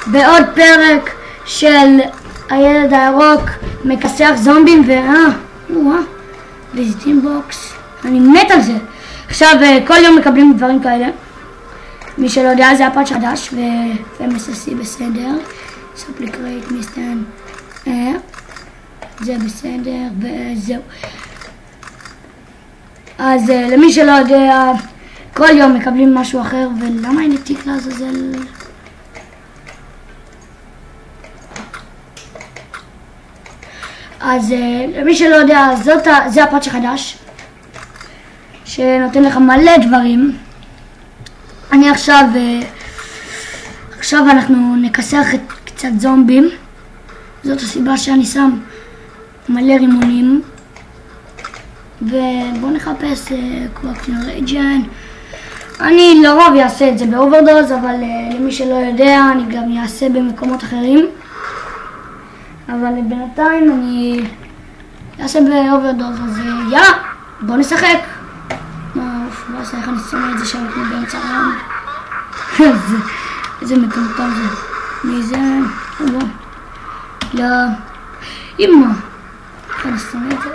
בעוד פרק של הילד הירוק מכסח זומבים ויזיטין בוקס. אני מת על זה. עכשיו כל יום מקבלים דברים כאלה. מי שלא יודע, זה הפאץ' חדש ו-MSSC בסדר. ספליקרייט מסטן זה בסדר וזהו. אז למי שלא יודע, כל יום מקבלים משהו אחר. ולמה אין לי תיק לעזאזל? אז למי שלא יודע, זה הפאץ' החדש שנותן לך מלא דברים. אני עכשיו אנחנו נכסח קצת זומבים. זאת הסיבה שאני שם מלא רימונים. ובואו נחפש קוואקטין רייג'ן. אני לרוב אעשה את זה באוברדוז, אבל למי שלא יודע, אני גם אעשה במקומות אחרים. אבל בינתיים אני אעשה באוברדוז, אז יאללה, בואו נשחק. בואו נעשה איך אני שמה את זה שם כמו באמצע היום. איזה מטומטם זה. מי זה? לא. אמא. איך אני שמה את זה?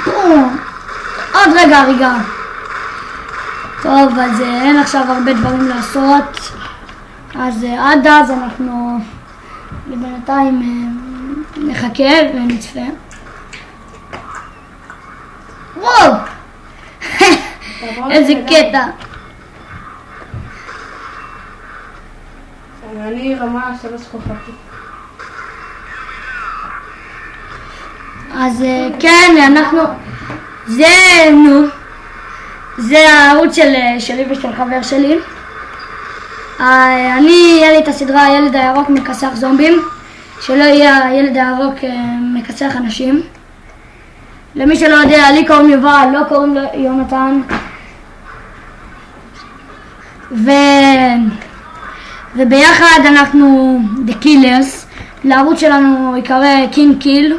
בום. עוד רגע הריגה. טוב, אז אין עכשיו הרבה דברים לעשות. אז עד אז אנחנו בינתיים נחכה ונצפה. וואו! איזה קטע. אני רמה 3 כוכבים. אז כן, אנחנו זה הערוץ שלי ושל חבר שלי. יהיה לי את הסדרה הילד הירוק מכסח זומבים, שלא יהיה הילד הירוק מכסח אנשים. למי שלא יודע, לי קוראים יובל, לא קוראים לו יונתן. וביחד אנחנו The Killers. לערוץ שלנו יקרא King Kill,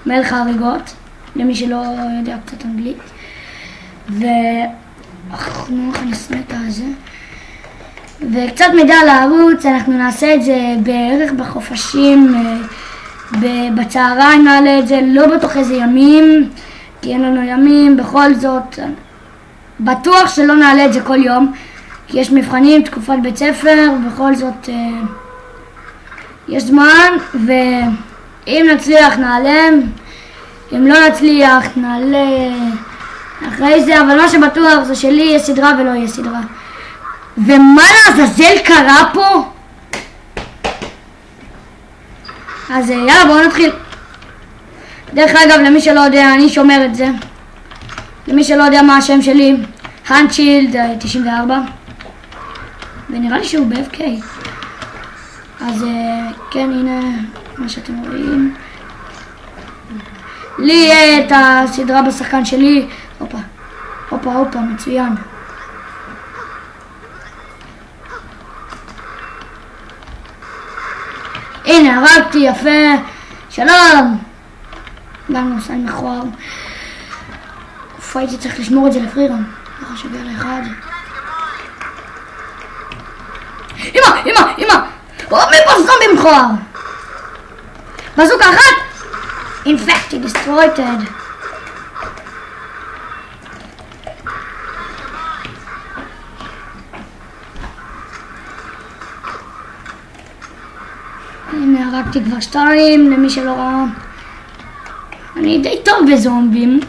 מלך ההריגות, למי שלא יודע קצת אנגלית. ואנחנו נסמא את הזה. וקצת מידע על הערוץ, אנחנו נעשה את זה בערך בחופשים, בצהריים נעלה את זה, לא בטוח איזה ימים, כי אין לנו ימים. בכל זאת, בטוח שלא נעלה את זה כל יום, כי יש מבחנים, תקופת בית ספר, בכל זאת יש זמן, ואם נצליח נעלה, אם לא נצליח נעלה אחרי זה, אבל מה שבטוח זה שלי יהיה סדרה ולא יהיה סדרה. ומה לעזאזל קרה פה? אז יאללה, בואו נתחיל. דרך אגב, למי שלא יודע, אני שומר את זה. למי שלא יודע מה השם שלי, הנצ'ילד 94, ונראה לי שהוא ב-FK. אז כן, הנה מה שאתם רואים. לי יהיה את הסדרה בשחקן שלי. הופה, מצוין. הנה, הרגתי, יפה. שלום. גם נוסע מכוער. הייתי צריך לשמור את זה לפרירון. לא חשוב על אחד. אמא! מי פה זומבי מכוער? בזוקה אחת! Infected, destroyed. הנה, הרגתי כבר 2, למי שלא ראה. אני די טוב בזומבים.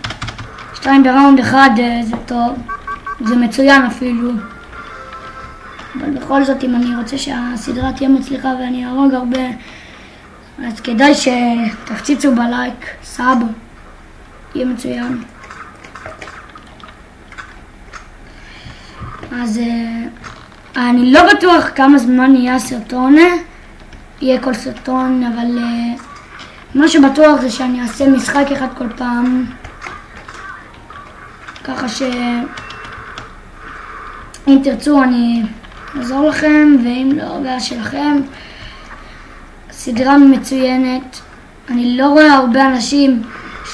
2 בראונד 1 זה טוב. זה מצוין אפילו. אבל בכל זאת, אם אני רוצה שהסדרה תהיה מצליחה ואני ארוג הרבה, אז כדאי שתפציצו בלייק, סאב. יהיה מצוין. אז אני לא בטוח כמה זמן יהיה הסרטון. יהיה כל סרטון, אבל מה שבטוח זה שאני אעשה משחק אחד כל פעם, ככה שאם תרצו אני אעזור לכם, ואם לא, בעיה שלכם. סדרה מצוינת. אני לא רואה הרבה אנשים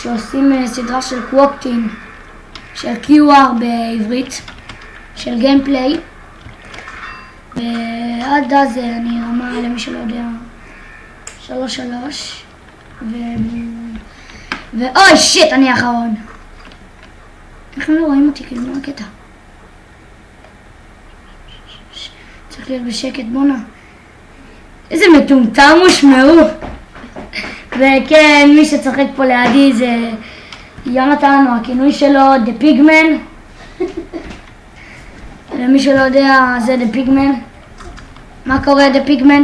שעושים סדרה של קוואקטין, של QR בעברית, של גיימפליי. ועד אז אני רמה, למי שלא יודע, 3-3. ואוי שיט, אני האחרון. איך הם לא רואים אותי? כאילו, מה הקטע? צריך להיות בשקט, בונה. איזה מטומטם הושמעו. וכן, מי שצוחק פה לידי זה יונתן, או הכינוי שלו, The Pigman. למי שלא יודע, זה The Pigman. מה קורה The Pigman?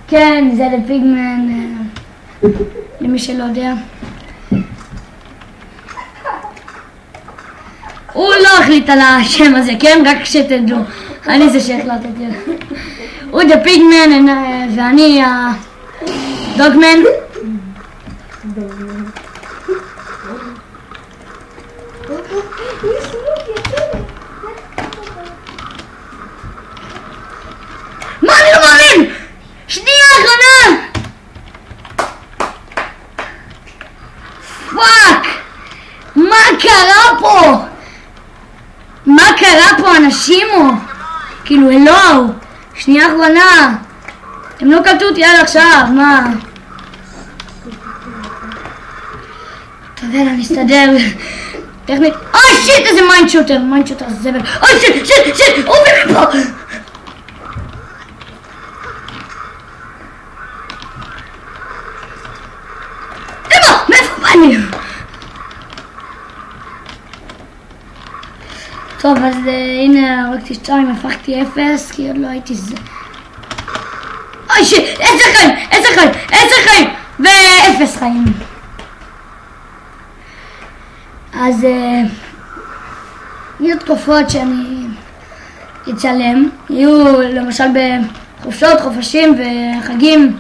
כן, זה The Pigman. למי שלא יודע. הוא לא החליט על השם הזה, כן? רק שתדעו. אני זה שהחלטתי. הוא The Pigman ואני הדוגמן. מה? אני לא מאמין! שנייה אחרונה! פאק! מה קרה פה? מה קרה פה, אנשים? כאילו, אלוהו! שנייה אחרונה! הם לא קלטו אותי עד עכשיו, מה? תודה, אני אסתדר. טכנית. אוי שיט, איזה מיינדשוטר! מיינדשוטר זבל. אוי שיט, שיט, שיט! הוא עובר מפה! אמא! מאיפה באני? טוב, אז הנה הרגתי 2, הפכתי 0, כי עוד לא הייתי זה. אוי שיט! 10 חיים! 10 חיים! 10 חיים! ו0 חיים. אז יהיו תקופות שאני אצלם, יהיו למשל בחופשות, חופשים וחגים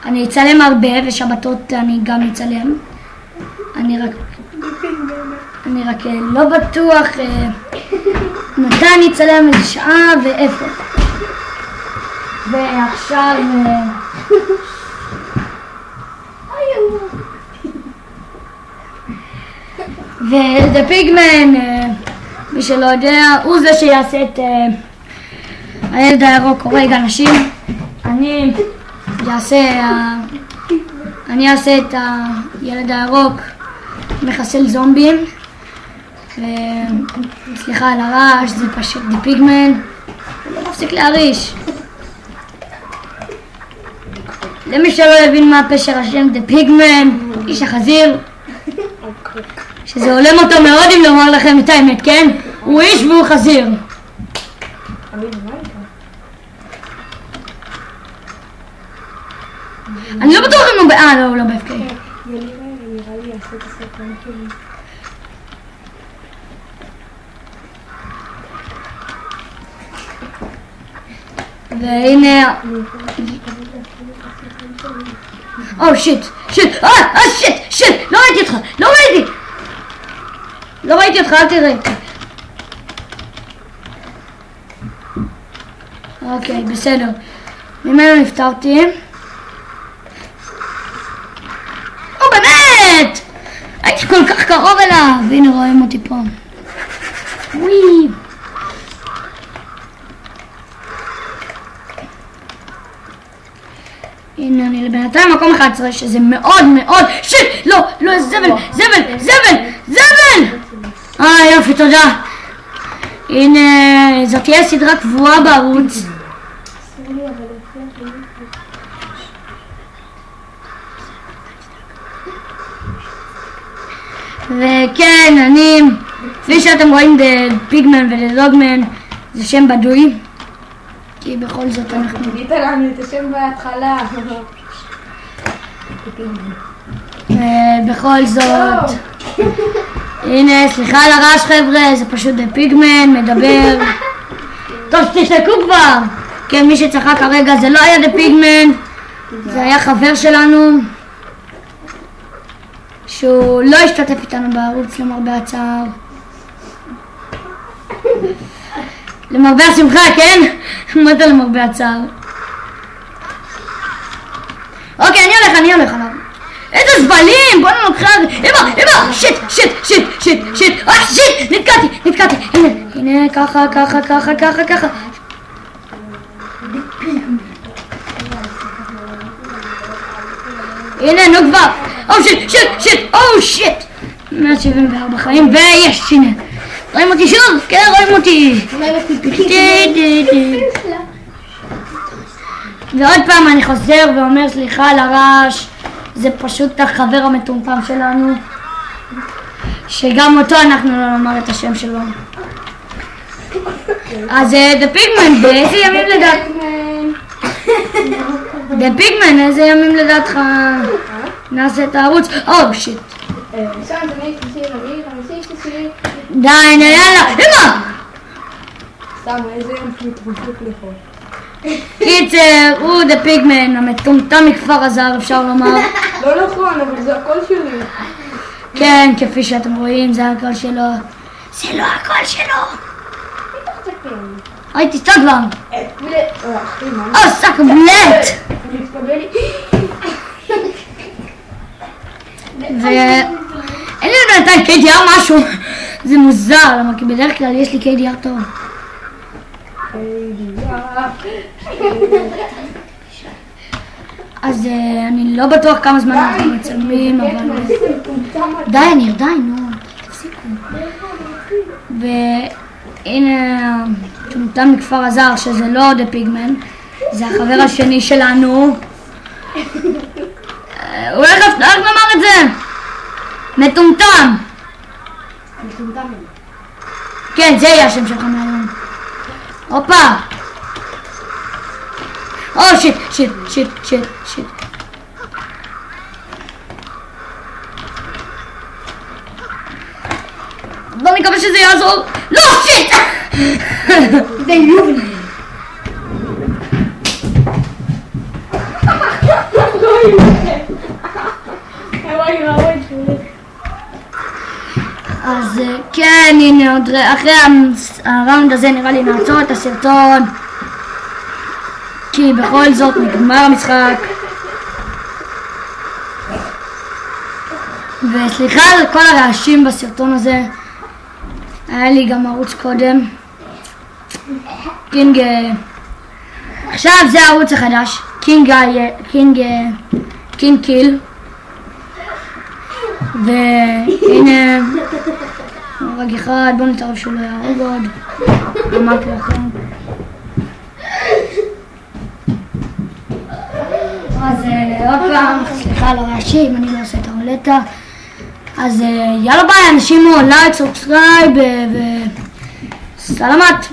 אני אצלם הרבה, ושבתות אני גם אצלם. אני רק לא בטוח מתי אני אצלם, איזה שעה ואיפה. ועכשיו ו-The Pigman, מי שלא יודע, הוא זה שיעשה את הילד הירוק הורג אנשים. אני אעשה את הילד הירוק מחסל זומבים. סליחה על הרעש, זה פשוט The Pigman. הוא לא מפסיק להריש. למי שלא יבין מה פשר השם The Pigman, איש החזיר, שזה עולם אותו מאוד אם לומר לכם את האמת, כן? הוא איש והוא חזיר. אני לא בטוח אם הוא לא, הוא לא ב-FK. והנה... או שיט, שיט, שיט, לא ראיתי אותך, לא ראיתי אותך, אל תראה. אוקיי, בסדר. ממנו נפטרתי. או באמת! הייתי כל כך קרוב אליו. הנה רואים אותי פה. וואי. הנה אני לבינתיים מקום 11 שזה מאוד מאוד שיט! לא, זבל! יופי, תודה. הנה, זאת תהיה סדרה קבועה בערוץ. וכן, אני, כפי שאתם רואים, The Pigman ו-The Dogman זה שם בדוי, כי בכל זאת אנחנו... תגיד לנו את השם בהתחלה. בכל זאת... הנה, סליחה על הרעש חבר'ה, זה פשוט The Pigman מדבר. טוב, תשתקו כבר. כן, מי שצחק כרגע זה לא היה The Pigman, זה היה חבר שלנו שהוא לא השתתף איתנו בערוץ למרבה הצער. למרבה השמחה, כן? מה זה למרבה הצער? אוקיי, אני הולך עליו. איזה זבלים! בוא נלוקחה, אמא, שיט, נתקעתי, הנה, ככה, הנה, נו כבר, שיט, 174 חיים, ויש, הנה, רואים אותי שוב? כן, רואים אותי, ועוד פעם אני חוזר ואומר סליחה על הרעש, זה פשוט החבר המטומטם שלנו, שגם אותו אנחנו לא נאמר את השם שלו. אז The Pigman, באיזה ימים לדעת? The Pigman, איזה ימים לדעתך נעשה את הערוץ? שיט. די, יאללה, אמא! סתם, איזה יום שמתרופק לאכול. קיצר, הוא The Pigman, המטומטם מכפר הזר, אפשר לומר. לא נכון, אבל זה הקול שלי. כן, כפי שאתם רואים, זה הקול שלו. זה לא הקול שלו! היי, תשתוק כבר! אחי, מה? סק בלט! אין לי בינתיים KDR משהו, זה מוזר, למה כי בדרך כלל יש לי KDR טוב. אז אני לא בטוח כמה זמן אנחנו מצלמים, אבל די ניר, די, נו, תפסיקו. והנה מטומטם מכפר הזר, שזה לא The Pigman, זה החבר השני שלנו. הוא איך נאמר את זה? מטומטם. כן, זה יהיה השם שלך מהיום. הופה. שיט. בוא נקווה שזה יעזור. לא, שיט! זה יובל. אז כן, הנה עוד אחרי הראונד הזה נראה לי נעצור את הסרטון, כי בכל זאת נגמר המשחק. וסליחה על כל הרעשים בסרטון הזה, היה לי גם ערוץ קודם, עכשיו זה הערוץ החדש, קינג קיל. והנה הרג אחד, בואו נתערב שהוא לא יהרוג עוד. אמרתי לכם. אז עוד פעם, סליחה על הרעשים, אני לא עושה את הרולטה. אז יאללה ביי אנשים, לייק, סובסקרייב וסלמת.